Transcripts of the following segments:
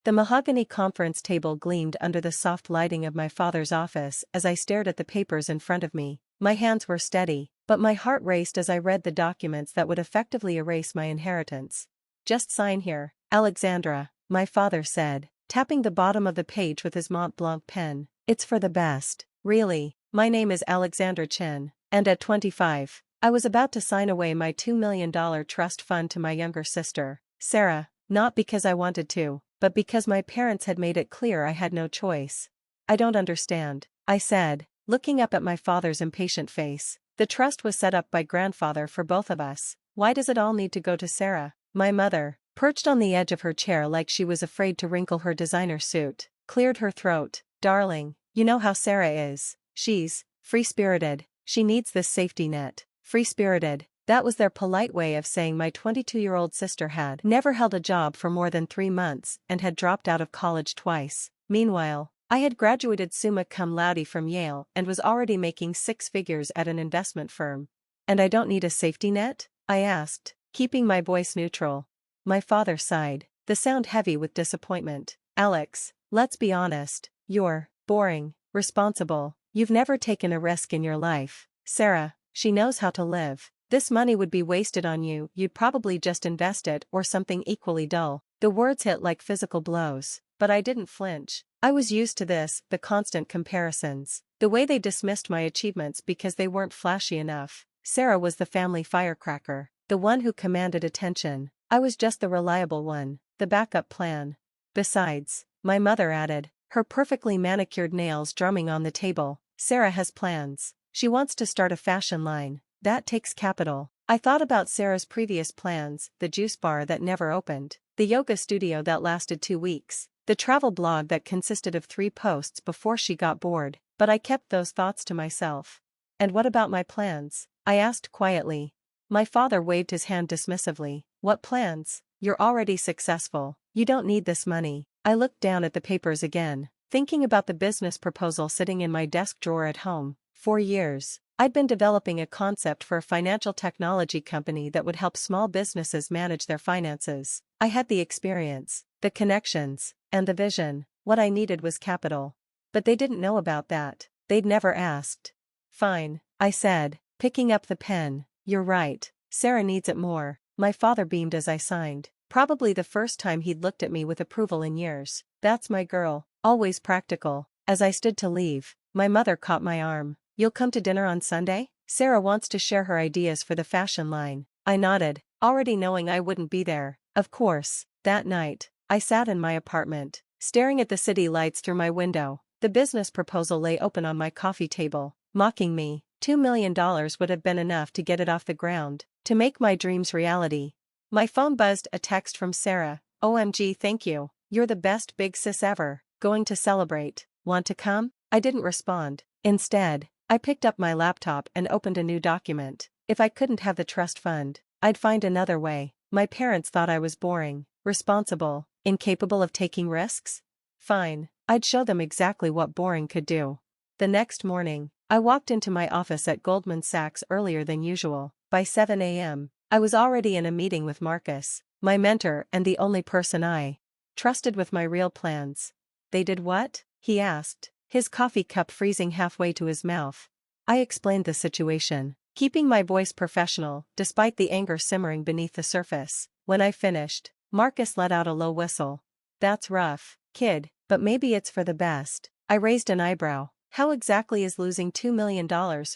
The mahogany conference table gleamed under the soft lighting of my father's office as I stared at the papers in front of me. My hands were steady, but my heart raced as I read the documents that would effectively erase my inheritance. "Just sign here, Alexandra," my father said, tapping the bottom of the page with his Mont Blanc pen. "It's for the best." Really, my name is Alexandra Chen, and at 25, I was about to sign away my $2 million trust fund to my younger sister, Sarah, not because I wanted to, but because my parents had made it clear I had no choice. "I don't understand," I said, looking up at my father's impatient face. "The trust was set up by grandfather for both of us. Why does it all need to go to Sarah?" My mother, perched on the edge of her chair like she was afraid to wrinkle her designer suit, cleared her throat. "Darling, you know how Sarah is. She's free-spirited. She needs this safety net." Free-spirited, that was their polite way of saying my 22-year-old sister had never held a job for more than 3 months and had dropped out of college twice. Meanwhile, I had graduated summa cum laude from Yale and was already making 6 figures at an investment firm. "And I don't need a safety net?" I asked, keeping my voice neutral. My father sighed, the sound heavy with disappointment. "Alex, let's be honest, you're boring, responsible. You've never taken a risk in your life. Sarah, she knows how to live. This money would be wasted on you. You'd probably just invest it or something equally dull." The words hit like physical blows, but I didn't flinch. I was used to this, the constant comparisons, the way they dismissed my achievements because they weren't flashy enough. Sarah was the family firecracker, the one who commanded attention. I was just the reliable one, the backup plan. "Besides," my mother added, her perfectly manicured nails drumming on the table, "Sarah has plans. She wants to start a fashion line. That takes capital." I thought about Sarah's previous plans, the juice bar that never opened, the yoga studio that lasted 2 weeks, the travel blog that consisted of 3 posts before she got bored, but I kept those thoughts to myself. "And what about my plans?" I asked quietly. My father waved his hand dismissively. "What plans? You're already successful. You don't need this money." I looked down at the papers again, thinking about the business proposal sitting in my desk drawer at home. For years, I'd been developing a concept for a financial technology company that would help small businesses manage their finances. I had the experience, the connections, and the vision. What I needed was capital. But they didn't know about that. They'd never asked. "Fine," I said, picking up the pen. "You're right. Sarah needs it more." My father beamed as I signed, probably the first time he'd looked at me with approval in years. "That's my girl, always practical." As I stood to leave, my mother caught my arm. "You'll come to dinner on Sunday? Sarah wants to share her ideas for the fashion line." I nodded, already knowing I wouldn't be there. Of course. That night, I sat in my apartment, staring at the city lights through my window. The business proposal lay open on my coffee table, mocking me. $2 million would have been enough to get it off the ground, to make my dreams reality. My phone buzzed, a text from Sarah. "OMG, thank you. You're the best big sis ever. Going to celebrate. Want to come?" I didn't respond. Instead, I picked up my laptop and opened a new document. If I couldn't have the trust fund, I'd find another way. My parents thought I was boring, responsible, incapable of taking risks. Fine, I'd show them exactly what boring could do. The next morning, I walked into my office at Goldman Sachs earlier than usual. By 7 a.m., I was already in a meeting with Marcus, my mentor and the only person I trusted with my real plans. "They did what?" he asked, his coffee cup freezing halfway to his mouth. I explained the situation, keeping my voice professional despite the anger simmering beneath the surface. When I finished, Marcus let out a low whistle. "That's rough, kid, but maybe it's for the best." I raised an eyebrow. "How exactly is losing $2 million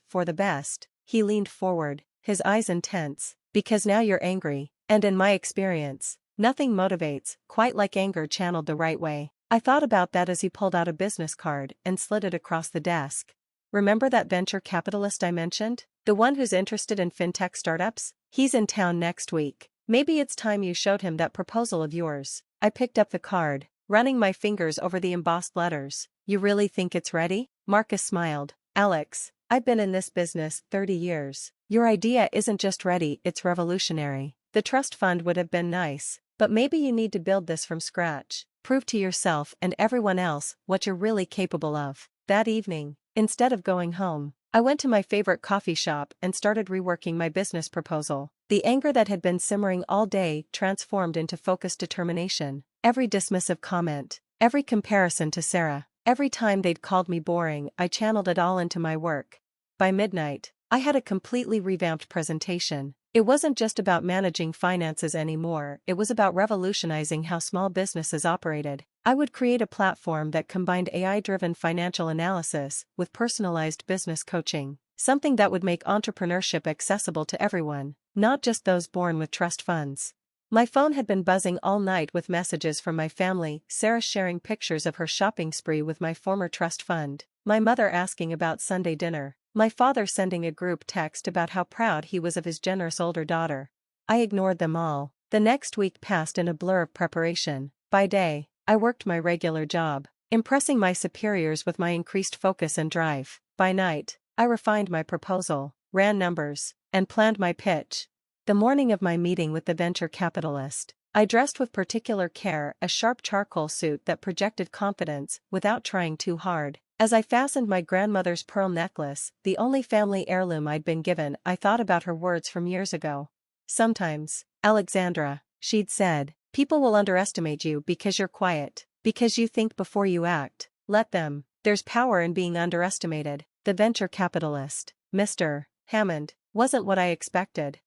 for the best?" He leaned forward, his eyes intense. "Because now you're angry, and in my experience, nothing motivates quite like anger channeled the right way." I thought about that as he pulled out a business card and slid it across the desk. "Remember that venture capitalist I mentioned? The one who's interested in fintech startups? He's in town next week. Maybe it's time you showed him that proposal of yours." I picked up the card, running my fingers over the embossed letters. "You really think it's ready?" Marcus smiled. "Alex, I've been in this business 30 years. Your idea isn't just ready, it's revolutionary. The trust fund would have been nice, but maybe you need to build this from scratch. Prove to yourself and everyone else what you're really capable of." That evening, instead of going home, I went to my favorite coffee shop and started reworking my business proposal. The anger that had been simmering all day transformed into focused determination. Every dismissive comment, every comparison to Sarah, every time they'd called me boring, I channeled it all into my work. By midnight, I had a completely revamped presentation. It wasn't just about managing finances anymore, it was about revolutionizing how small businesses operated. I would create a platform that combined AI-driven financial analysis with personalized business coaching, something that would make entrepreneurship accessible to everyone, not just those born with trust funds. My phone had been buzzing all night with messages from my family, Sarah sharing pictures of her shopping spree with my former trust fund, my mother asking about Sunday dinner, my father sending a group text about how proud he was of his generous older daughter. I ignored them all. The next week passed in a blur of preparation. By day, I worked my regular job, impressing my superiors with my increased focus and drive. By night, I refined my proposal, ran numbers, and planned my pitch. The morning of my meeting with the venture capitalist, I dressed with particular care, a sharp charcoal suit that projected confidence without trying too hard. As I fastened my grandmother's pearl necklace, the only family heirloom I'd been given, I thought about her words from years ago. Sometimes, Alexandra, she'd said, people will underestimate you because you're quiet, because you think before you act. Let them. There's power in being underestimated. The venture capitalist, Mr. Hammond, wasn't what I expected.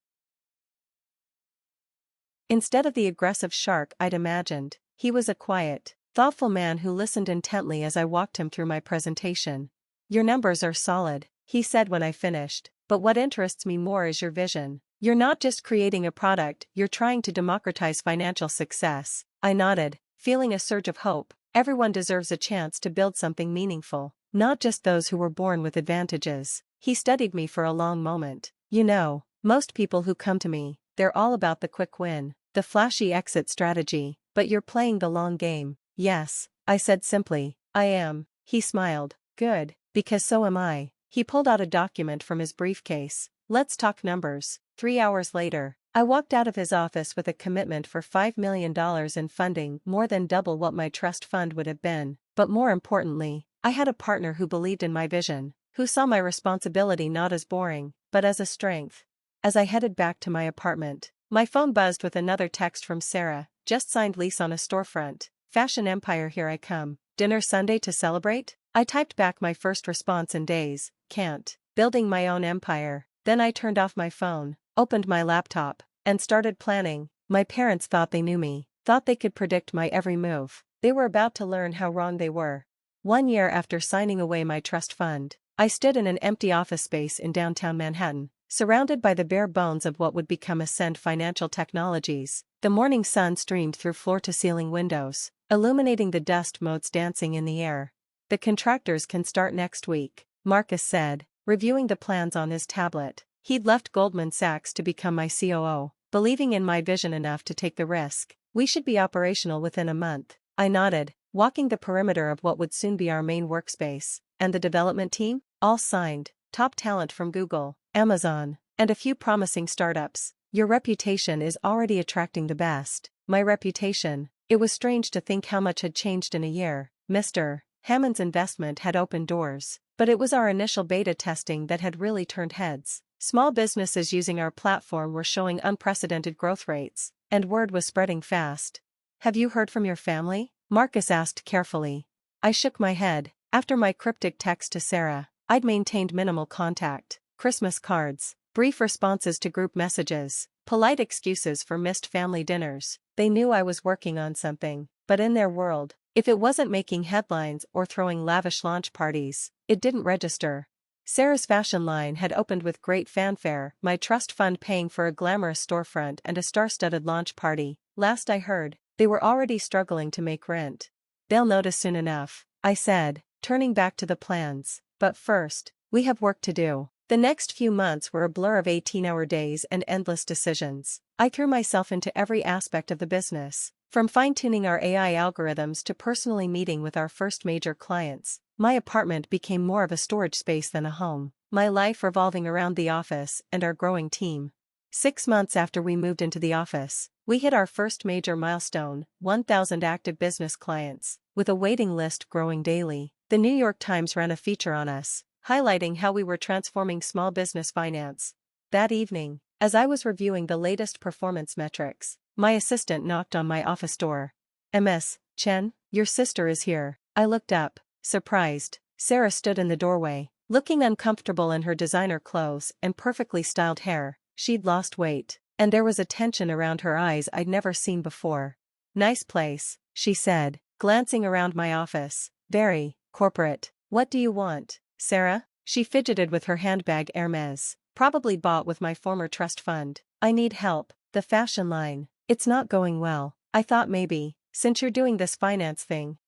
Instead of the aggressive shark I'd imagined, he was a quiet, thoughtful man who listened intently as I walked him through my presentation. Your numbers are solid, he said when I finished, but what interests me more is your vision. You're not just creating a product, you're trying to democratize financial success. I nodded, feeling a surge of hope. Everyone deserves a chance to build something meaningful, not just those who were born with advantages. He studied me for a long moment. You know, most people who come to me, they're all about the quick win, the flashy exit strategy, but you're playing the long game. Yes, I said simply, I am. He smiled. Good, because so am I. He pulled out a document from his briefcase. Let's talk numbers. 3 hours later, I walked out of his office with a commitment for $5 million in funding, more than double what my trust fund would have been. But more importantly, I had a partner who believed in my vision, who saw my responsibility not as boring, but as a strength. As I headed back to my apartment, my phone buzzed with another text from Sarah, just signed lease on a storefront. Fashion empire, here I come. Dinner Sunday to celebrate? I typed back my first response in days. Can't. Building my own empire. Then I turned off my phone, opened my laptop, and started planning. My parents thought they knew me, thought they could predict my every move. They were about to learn how wrong they were. 1 year after signing away my trust fund, I stood in an empty office space in downtown Manhattan, surrounded by the bare bones of what would become Ascend Financial Technologies. The morning sun streamed through floor-to-ceiling windows, illuminating the dust motes dancing in the air. The contractors can start next week, Marcus said, reviewing the plans on his tablet. He'd left Goldman Sachs to become my COO, believing in my vision enough to take the risk. We should be operational within a month. I nodded, walking the perimeter of what would soon be our main workspace. And the development team? All signed, top talent from Google, Amazon, and a few promising startups. Your reputation is already attracting the best. My reputation. It was strange to think how much had changed in a year. Mr. Hammond's investment had opened doors, but it was our initial beta testing that had really turned heads. Small businesses using our platform were showing unprecedented growth rates, and word was spreading fast. Have you heard from your family? Marcus asked carefully. I shook my head. After my cryptic text to Sarah, I'd maintained minimal contact. Christmas cards, brief responses to group messages, polite excuses for missed family dinners. They knew I was working on something, but in their world, if it wasn't making headlines or throwing lavish launch parties, it didn't register. Sarah's fashion line had opened with great fanfare, my trust fund paying for a glamorous storefront and a star-studded launch party. Last I heard, they were already struggling to make rent. They'll notice soon enough, I said, turning back to the plans. But first, we have work to do. The next few months were a blur of 18-hour days and endless decisions. I threw myself into every aspect of the business, from fine-tuning our AI algorithms to personally meeting with our first major clients. My apartment became more of a storage space than a home, my life revolving around the office and our growing team. 6 months after we moved into the office, we hit our first major milestone, 1,000 active business clients, with a waiting list growing daily. The New York Times ran a feature on us, highlighting how we were transforming small business finance. That evening, as I was reviewing the latest performance metrics, my assistant knocked on my office door. Ms. Chen, your sister is here. I looked up, surprised. Sarah stood in the doorway, looking uncomfortable in her designer clothes and perfectly styled hair. She'd lost weight, and there was a tension around her eyes I'd never seen before. Nice place, she said, glancing around my office. Very corporate. What do you want, Sarah? She fidgeted with her handbag. Hermes, probably bought with my former trust fund. I need help. The fashion line. It's not going well. I thought maybe, since you're doing this finance thing,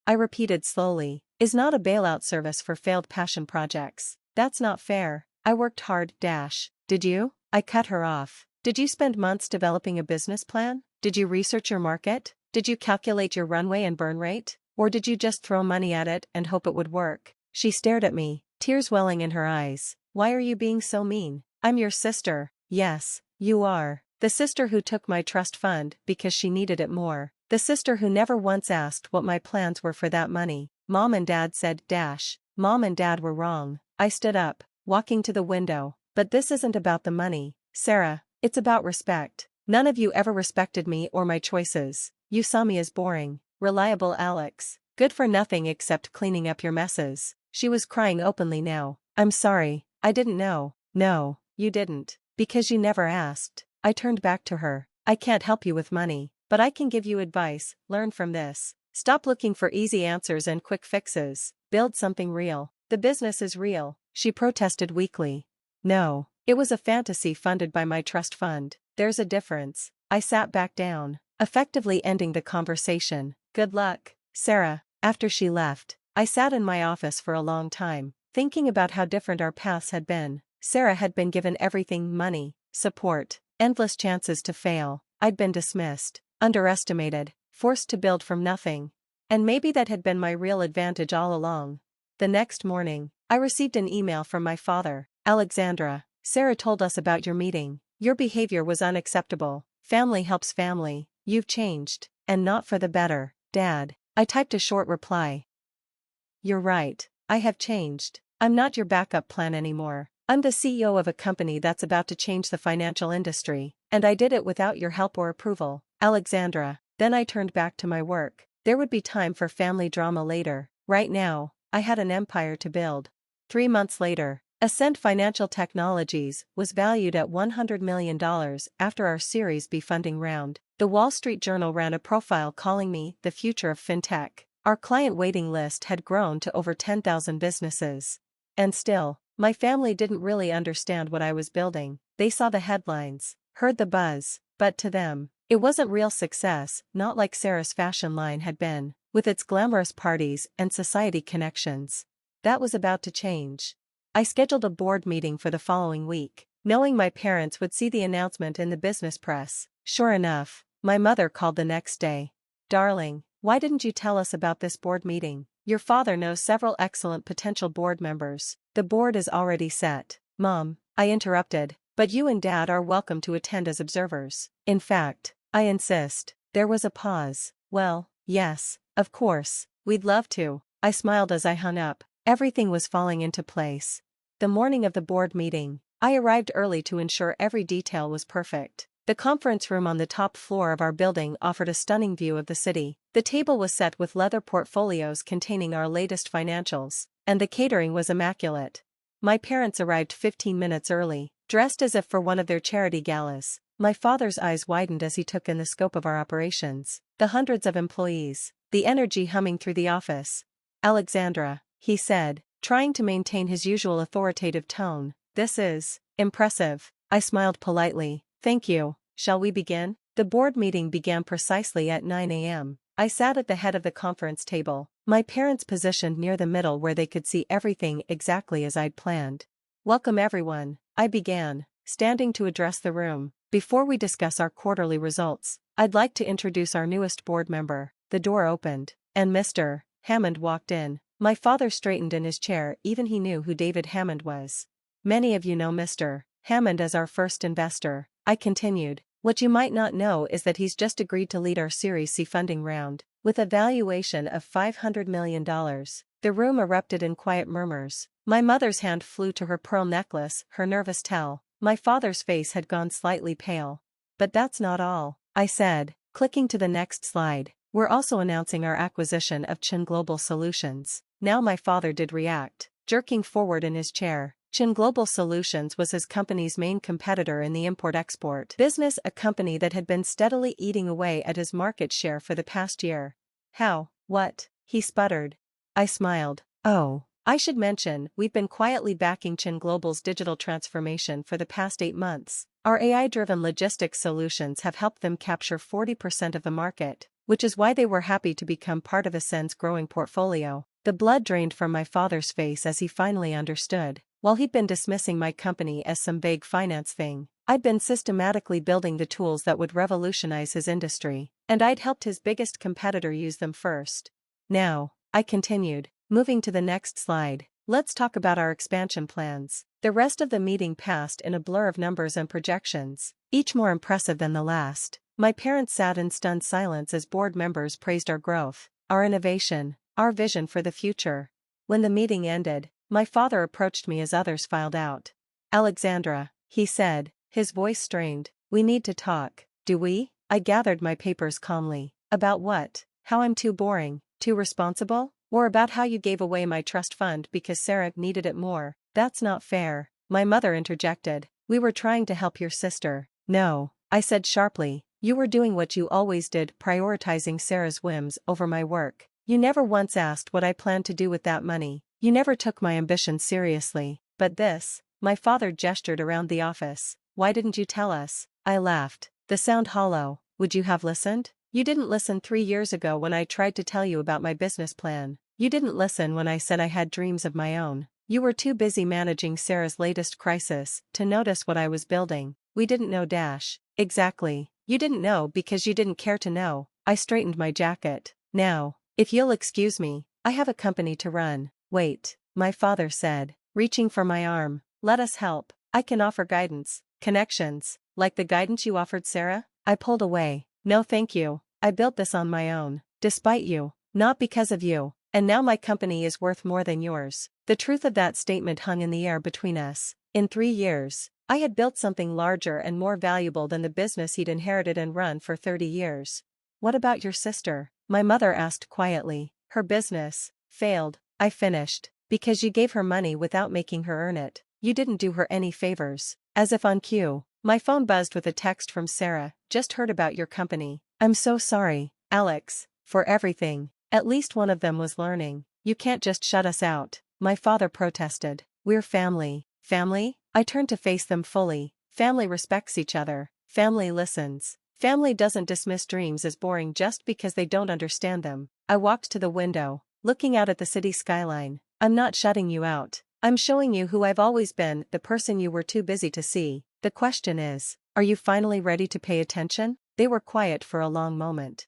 I repeated slowly, is not a bailout service for failed passion projects. That's not fair. I worked hard. Did you? I cut her off. Did you spend months developing a business plan? Did you research your market? Did you calculate your runway and burn rate? Or did you just throw money at it and hope it would work? She stared at me, tears welling in her eyes. Why are you being so mean? I'm your sister. Yes, you are. The sister who took my trust fund because she needed it more. The sister who never once asked what my plans were for that money. Mom and Dad said. Mom and Dad were wrong. I stood up, walking to the window. But this isn't about the money, Sarah. It's about respect. None of you ever respected me or my choices. You saw me as boring, reliable Alex, good for nothing except cleaning up your messes. She was crying openly now. I'm sorry, I didn't know. No, you didn't. Because you never asked. I turned back to her. I can't help you with money, but I can give you advice. Learn from this. Stop looking for easy answers and quick fixes. Build something real. The business is real, she protested weakly. No, it was a fantasy funded by my trust fund. There's a difference. I sat back down, effectively ending the conversation. Good luck, Sarah. After she left, I sat in my office for a long time, thinking about how different our paths had been. Sarah had been given everything: money, support, endless chances to fail. I'd been dismissed, underestimated, forced to build from nothing. And maybe that had been my real advantage all along. The next morning, I received an email from my father. Alexandra, Sarah told us about your meeting. Your behavior was unacceptable. Family helps family. You've changed, and not for the better, Dad. I typed a short reply. You're right, I have changed. I'm not your backup plan anymore. I'm the CEO of a company that's about to change the financial industry, and I did it without your help or approval, Alexandra. Then I turned back to my work. There would be time for family drama later. Right now, I had an empire to build. 3 months later, Ascent Financial Technologies was valued at $100 million after our Series B funding round. The Wall Street Journal ran a profile calling me the future of fintech. Our client waiting list had grown to over 10,000 businesses. And still, my family didn't really understand what I was building. They saw the headlines, heard the buzz, but to them, it wasn't real success, not like Sarah's fashion line had been, with its glamorous parties and society connections. That was about to change. I scheduled a board meeting for the following week, knowing my parents would see the announcement in the business press. Sure enough, my mother called the next day. Darling, why didn't you tell us about this board meeting? Your father knows several excellent potential board members. The board is already set. Mom, I interrupted, but you and Dad are welcome to attend as observers. In fact, I insist. There was a pause. Well, yes, of course, we'd love to. I smiled as I hung up. Everything was falling into place. The morning of the board meeting, I arrived early to ensure every detail was perfect. The conference room on the top floor of our building offered a stunning view of the city. The table was set with leather portfolios containing our latest financials, and the catering was immaculate. My parents arrived 15 minutes early, dressed as if for one of their charity galas. My father's eyes widened as he took in the scope of our operations, the hundreds of employees, the energy humming through the office. Alexandra, he said, trying to maintain his usual authoritative tone, this is impressive. I smiled politely. Thank you. Shall we begin? The board meeting began precisely at 9 a.m. I sat at the head of the conference table, my parents positioned near the middle where they could see everything exactly as I'd planned. Welcome everyone, I began, standing to address the room. Before we discuss our quarterly results, I'd like to introduce our newest board member. The door opened, and Mr. Hammond walked in. My father straightened in his chair, even he knew who David Hammond was. Many of you know Mr. Hammond as our first investor, I continued. What you might not know is that he's just agreed to lead our Series C funding round, with a valuation of $500 million. The room erupted in quiet murmurs. My mother's hand flew to her pearl necklace, her nervous tell. My father's face had gone slightly pale. But that's not all, I said. Clicking to the next slide. We're also announcing our acquisition of Chen Global Solutions. Now my father did react, jerking forward in his chair. Chen Global Solutions was his company's main competitor in the import-export business, a company that had been steadily eating away at his market share for the past year. How? What? He sputtered. I smiled. Oh, I should mention, we've been quietly backing Chen Global's digital transformation for the past 8 months. Our AI-driven logistics solutions have helped them capture 40% of the market, which is why they were happy to become part of Ascend's growing portfolio. The blood drained from my father's face as he finally understood. While he'd been dismissing my company as some vague finance thing, I'd been systematically building the tools that would revolutionize his industry, and I'd helped his biggest competitor use them first. Now, I continued, moving to the next slide, let's talk about our expansion plans. The rest of the meeting passed in a blur of numbers and projections, each more impressive than the last. My parents sat in stunned silence as board members praised our growth, our innovation, our vision for the future. When the meeting ended, my father approached me as others filed out. Alexandra, he said, his voice strained, we need to talk, do we? I gathered my papers calmly. About what? How I'm too boring, too responsible? Or about how you gave away my trust fund because Sarah needed it more? That's not fair, my mother interjected. We were trying to help your sister. No, I said sharply, you were doing what you always did, prioritizing Sarah's whims over my work. You never once asked what I planned to do with that money. You never took my ambition seriously. But this, my father gestured around the office. Why didn't you tell us? I laughed. The sound hollow. Would you have listened? You didn't listen 3 years ago when I tried to tell you about my business plan. You didn't listen when I said I had dreams of my own. You were too busy managing Sarah's latest crisis to notice what I was building. We didn't know dash. Exactly. You didn't know because you didn't care to know. I straightened my jacket. Now, if you'll excuse me, I have a company to run. Wait, my father said, reaching for my arm. Let us help. I can offer guidance, connections, like the guidance you offered Sarah. I pulled away. No thank you. I built this on my own, despite you, not because of you, and now my company is worth more than yours. The truth of that statement hung in the air between us. In 3 years, I had built something larger and more valuable than the business he'd inherited and run for 30 years. What about your sister? My mother asked quietly. Her business failed. I finished, because you gave her money without making her earn it. You didn't do her any favors. As if on cue, my phone buzzed with a text from Sarah. Just heard about your company. I'm so sorry, Alex, for everything. At least one of them was learning. You can't just shut us out, my father protested. We're family. Family? I turned to face them fully. Family respects each other. Family listens. Family doesn't dismiss dreams as boring just because they don't understand them. I walked to the window, looking out at the city skyline. I'm not shutting you out. I'm showing you who I've always been, the person you were too busy to see. The question is, are you finally ready to pay attention? They were quiet for a long moment.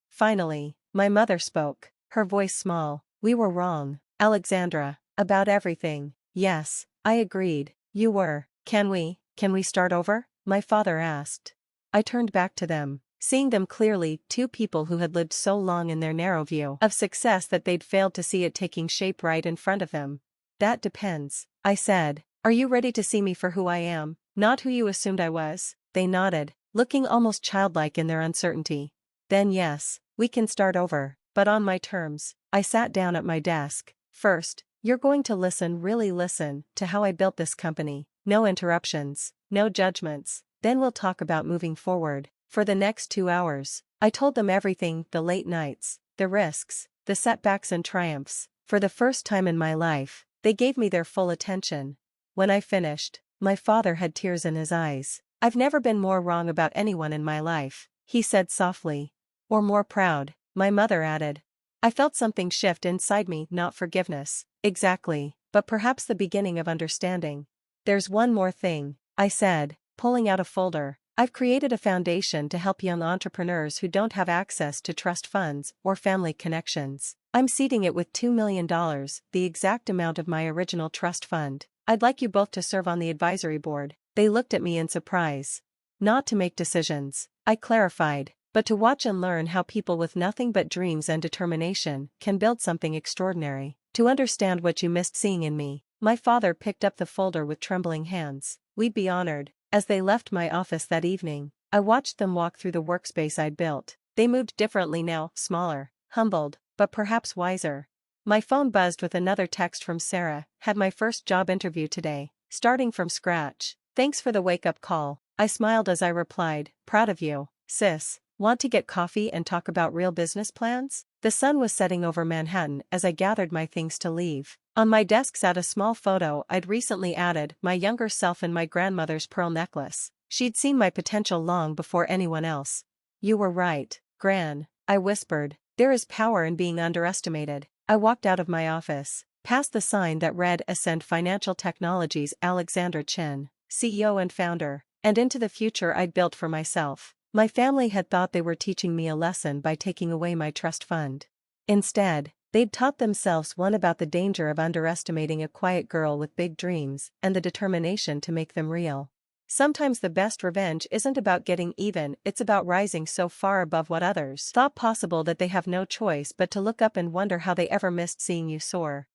Finally, my mother spoke, her voice small. We were wrong, Alexandra, about everything. Yes, I agreed. You were. Can we start over? My father asked. I turned back to them, seeing them clearly, 2 people who had lived so long in their narrow view of success that they'd failed to see it taking shape right in front of them. That depends, I said. Are you ready to see me for who I am, not who you assumed I was? They nodded, looking almost childlike in their uncertainty. Then yes, we can start over, but on my terms. I sat down at my desk. First, you're going to really listen, to how I built this company. No interruptions, no judgments. Then we'll talk about moving forward. For the next 2 hours, I told them everything, the late nights, the risks, the setbacks and triumphs. For the first time in my life, they gave me their full attention. When I finished, my father had tears in his eyes. I've never been more wrong about anyone in my life, he said softly. Or more proud, my mother added. I felt something shift inside me, not forgiveness, exactly, but perhaps the beginning of understanding. There's one more thing, I said, pulling out a folder. I've created a foundation to help young entrepreneurs who don't have access to trust funds or family connections. I'm seeding it with $2 million, the exact amount of my original trust fund. I'd like you both to serve on the advisory board. They looked at me in surprise. Not to make decisions, I clarified, but to watch and learn how people with nothing but dreams and determination can build something extraordinary. To understand what you missed seeing in me. My father picked up the folder with trembling hands. We'd be honored. As they left my office that evening, I watched them walk through the workspace I'd built. They moved differently now, smaller, humbled, but perhaps wiser. My phone buzzed with another text from Sarah. Had my first job interview today, starting from scratch. Thanks for the wake-up call. I smiled as I replied, proud of you, sis. Want to get coffee and talk about real business plans? The sun was setting over Manhattan as I gathered my things to leave. On my desk sat a small photo I'd recently added, my younger self and my grandmother's pearl necklace. She'd seen my potential long before anyone else. You were right, Gran, I whispered. There is power in being underestimated. I walked out of my office, past the sign that read Ascend Financial Technologies Alexandra Chen, CEO and founder, and into the future I'd built for myself. My family had thought they were teaching me a lesson by taking away my trust fund. Instead, they'd taught themselves one about the danger of underestimating a quiet girl with big dreams and the determination to make them real. Sometimes the best revenge isn't about getting even, it's about rising so far above what others thought possible that they have no choice but to look up and wonder how they ever missed seeing you soar.